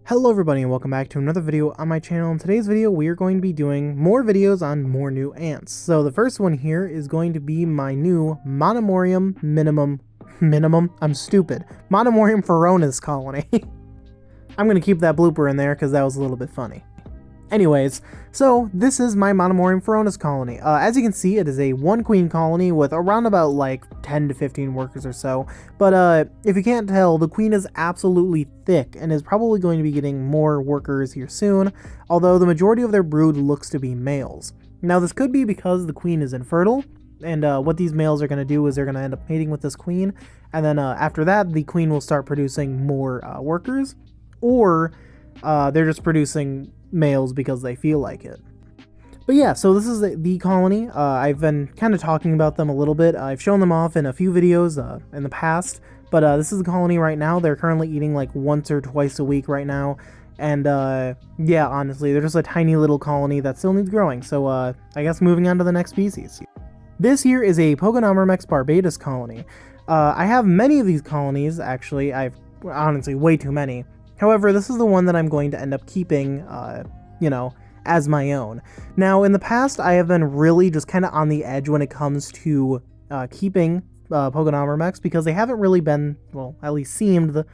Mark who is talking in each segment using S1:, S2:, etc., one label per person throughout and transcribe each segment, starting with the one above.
S1: Hello everybody and welcome back to another video on my channel. In today's video we are going to be doing more videos on more new ants. So the first one here is going to be my new Monomorium Monomorium fonus colony. I'm going to keep that blooper in there because that was a little bit funny. Anyways, so this is my Monomorium fonus colony. As you can see, it is a one queen colony with around about like 10 to 15 workers or so. But if you can't tell, the queen is absolutely thick and is probably going to be getting more workers here soon, although the majority of their brood looks to be males. Now this could be because the queen is infertile, and what these males are going to do is they're going to end up mating with this queen, and then after that the queen will start producing more workers, or they're just producing males because they feel like it. But yeah, so this is the colony. I've been kind of talking about them a little bit. I've shown them off in a few videos in the past, but this is the colony right now. They're currently eating like once or twice a week right now, and yeah, honestly, they're just a tiny little colony that still needs growing. So I guess moving on to the next species. This here is a Poganarmex Barbatus colony. I have many of these colonies, actually. I've honestly way too many. However, this is the one that I'm going to end up keeping, you know, as my own. Now, in the past, I have been really just kind of on the edge when it comes to keeping Poganarmex because they haven't really been, well, at least seemed the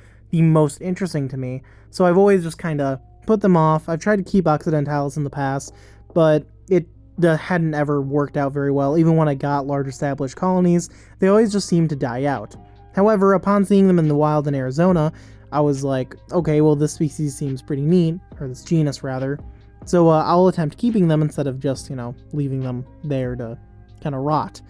S1: most interesting to me. So I've always just kind of put them off. I've tried to keep Occidentalis in the past, but it hadn't ever worked out very well. Even when I got large established colonies, they always just seemed to die out. However, upon seeing them in the wild in Arizona, I was like, okay, well, this species seems pretty neat, or this genus rather, so I'll attempt keeping them instead of just, you know, leaving them there to kind of rot.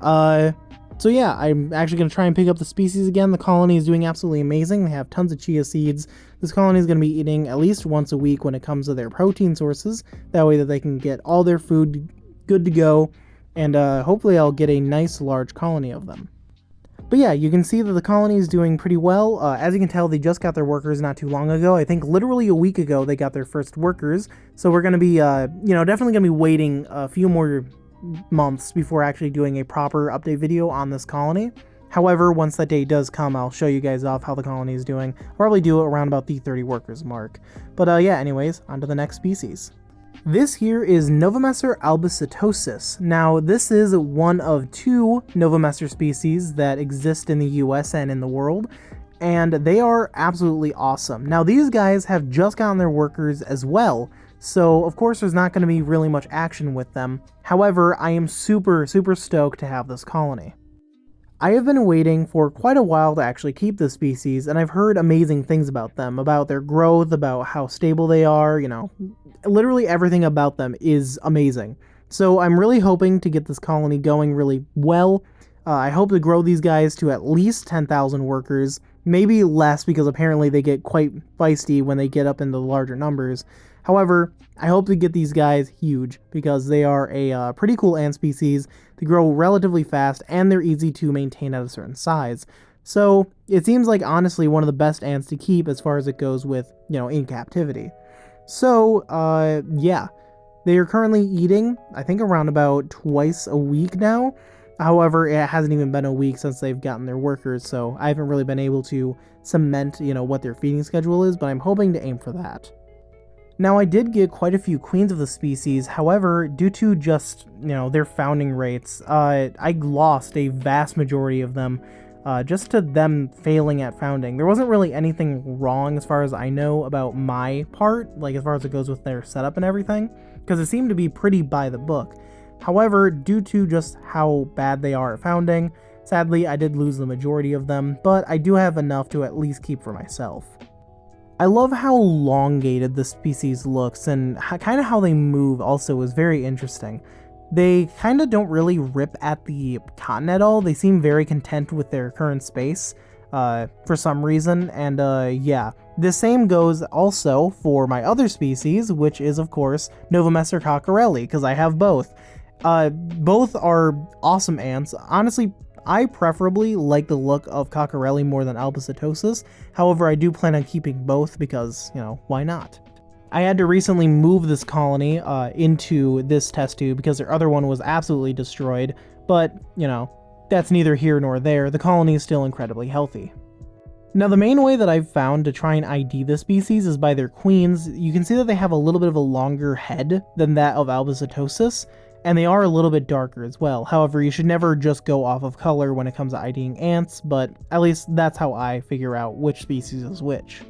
S1: So yeah, I'm actually going to try and pick up the species again. The colony is doing absolutely amazing. They have tons of chia seeds. This colony is going to be eating at least once a week when it comes to their protein sources, that way that they can get all their food good to go, and hopefully I'll get a nice large colony of them. But yeah, you can see that the colony is doing pretty well. As you can tell, they just got their workers not too long ago. I think literally a week ago they got their first workers. So we're going to be, you know, definitely going to be waiting a few more months before actually doing a proper update video on this colony. However, once that day does come, I'll show you guys off how the colony is doing. I'll probably do it around about the 30 workers mark. But yeah, anyways, on to the next species. This here is Monomorium albicetosus. Now, this is one of two Monomorium species that exist in the US and in the world, and they are absolutely awesome. Now, these guys have just gotten their workers as well, so of course there's not going to be really much action with them. However, I am super stoked to have this colony. I have been waiting for quite a while to actually keep this species, and I've heard amazing things about them, about their growth, about how stable they are, you know, literally everything about them is amazing. So I'm really hoping to get this colony going really well. I hope to grow these guys to at least 10,000 workers, maybe less because apparently they get quite feisty when they get up into larger numbers. However, I hope to get these guys huge because they are a pretty cool ant species. They grow relatively fast and they're easy to maintain at a certain size. So it seems like honestly one of the best ants to keep as far as it goes with, you know, in captivity. So yeah, they are currently eating, I think, around about twice a week now. However, it hasn't even been a week since they've gotten their workers, so I haven't really been able to cement, you know, what their feeding schedule is, but I'm hoping to aim for that. Now, I did get quite a few queens of the species, however, due to just, you know, their founding rates, I lost a vast majority of them, just to them failing at founding. There wasn't really anything wrong as far as I know about my part, like as far as it goes with their setup and everything, because it seemed to be pretty by the book. However, due to just how bad they are at founding, sadly I did lose the majority of them, but I do have enough to at least keep for myself. I love how elongated the species looks, and kind of how they move also is very interesting. They kind of don't really rip at the cotton at all. They seem very content with their current space for some reason, and yeah. The same goes also for my other species, which is of course Monomorium coarelli, because I have both. Both are awesome ants. Honestly, I preferably like the look of coarelli more than albicetosus. However, I do plan on keeping both because, you know, why not? I had to recently move this colony into this test tube because their other one was absolutely destroyed, but, you know, that's neither here nor there. The colony is still incredibly healthy. Now, the main way that I've found to try and ID this species is by their queens. You can see that they have a little bit of a longer head than that of Albizetosis, and they are a little bit darker as well. However, you should never just go off of color when it comes to IDing ants, but at least that's how I figure out which species is which.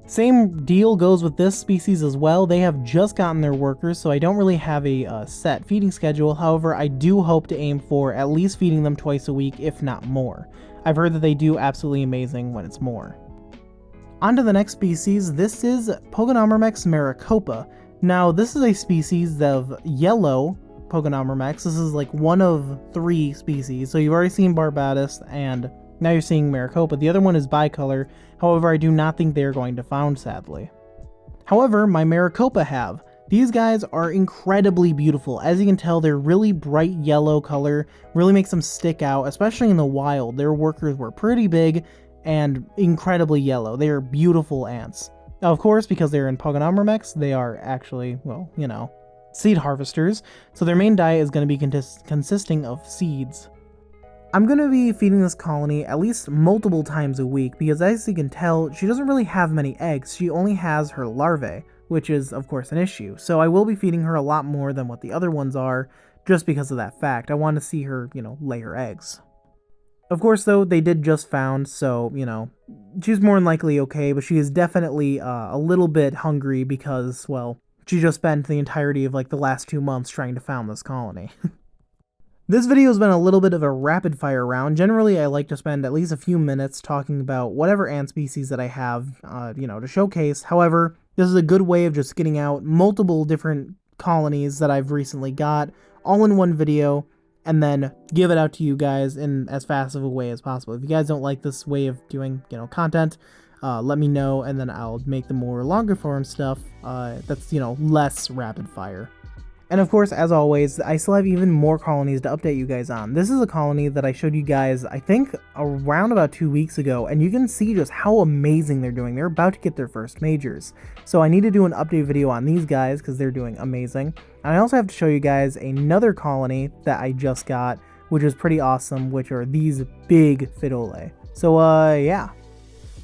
S1: Same deal goes with this species as well. They have just gotten their workers, so I don't really have a set feeding schedule. However, I do hope to aim for at least feeding them twice a week, if not more. I've heard that they do absolutely amazing when it's more. On to the next species. This is Poganarmex Maricopa. Now, this is a species of yellow Poganarmex. This is like one of 3 species. So you've already seen Barbatus, and now you're seeing Maricopa. The other one is bicolor. However, I do not think they're going to found, sadly. However, my Maricopa have. These guys are incredibly beautiful. As you can tell, they're really bright yellow color, really makes them stick out, especially in the wild. Their workers were pretty big and incredibly yellow. They are beautiful ants. Now, of course, because they're in Poganarmex, they are actually, well, you know, seed harvesters, so their main diet is going to be consisting of seeds. I'm going to be feeding this colony at least multiple times a week because, as you can tell, she doesn't really have many eggs. She only has her larvae, which is, of course, an issue. So I will be feeding her a lot more than what the other ones are, just because of that fact. I want to see her, you know, lay her eggs. Of course, though, they did just found, so, you know, she's more than likely okay, but she is definitely a little bit hungry because, well, she just spent the entirety of, like, the last 2 months trying to found this colony. This video has been a little bit of a rapid fire round. Generally, I like to spend at least a few minutes talking about whatever ant species that I have, you know, to showcase. However, this is a good way of just getting out multiple different colonies that I've recently got all in one video and then give it out to you guys in as fast of a way as possible. If you guys don't like this way of doing, you know, content, let me know, and then I'll make the more longer form stuff that's, you know, less rapid fire. And of course, as always, I still have even more colonies to update you guys on. This is a colony that I showed you guys, I think, around about 2 weeks ago, and you can see just how amazing they're doing. They're about to get their first majors. So I need to do an update video on these guys because they're doing amazing. And I also have to show you guys another colony that I just got, which is pretty awesome, which are these big Fidole. So yeah.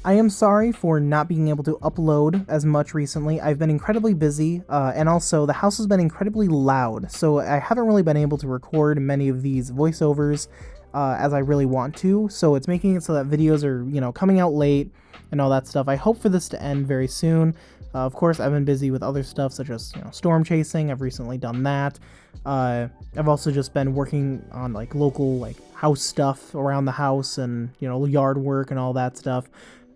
S1: I am sorry for not being able to upload as much recently. I've been incredibly busy, and also the house has been incredibly loud, so I haven't really been able to record many of these voiceovers as I really want to, so it's making it so that videos are, you know, coming out late and all that stuff. I hope for this to end very soon. Of course, I've been busy with other stuff such as, you know, storm chasing. I've recently done that. I've also just been working on like local like house stuff around the house and, you know, yard work and all that stuff.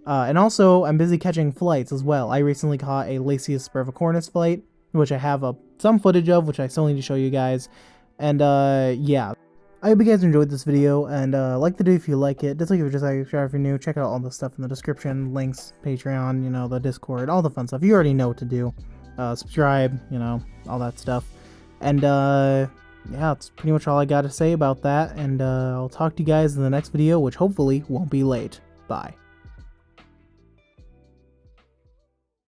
S1: And also, I'm busy catching flights as well. I recently caught a Lasius brevicornis flight, which I have some footage of, which I still need to show you guys. And yeah, I hope you guys enjoyed this video, and like the video if you like it. Dislike if you're new. Check out all the stuff in the description, links, Patreon, you know, the Discord, all the fun stuff. You already know what to do. Subscribe, you know, all that stuff. And yeah, that's pretty much all I got to say about that. And I'll talk to you guys in the next video, which hopefully won't be late. Bye.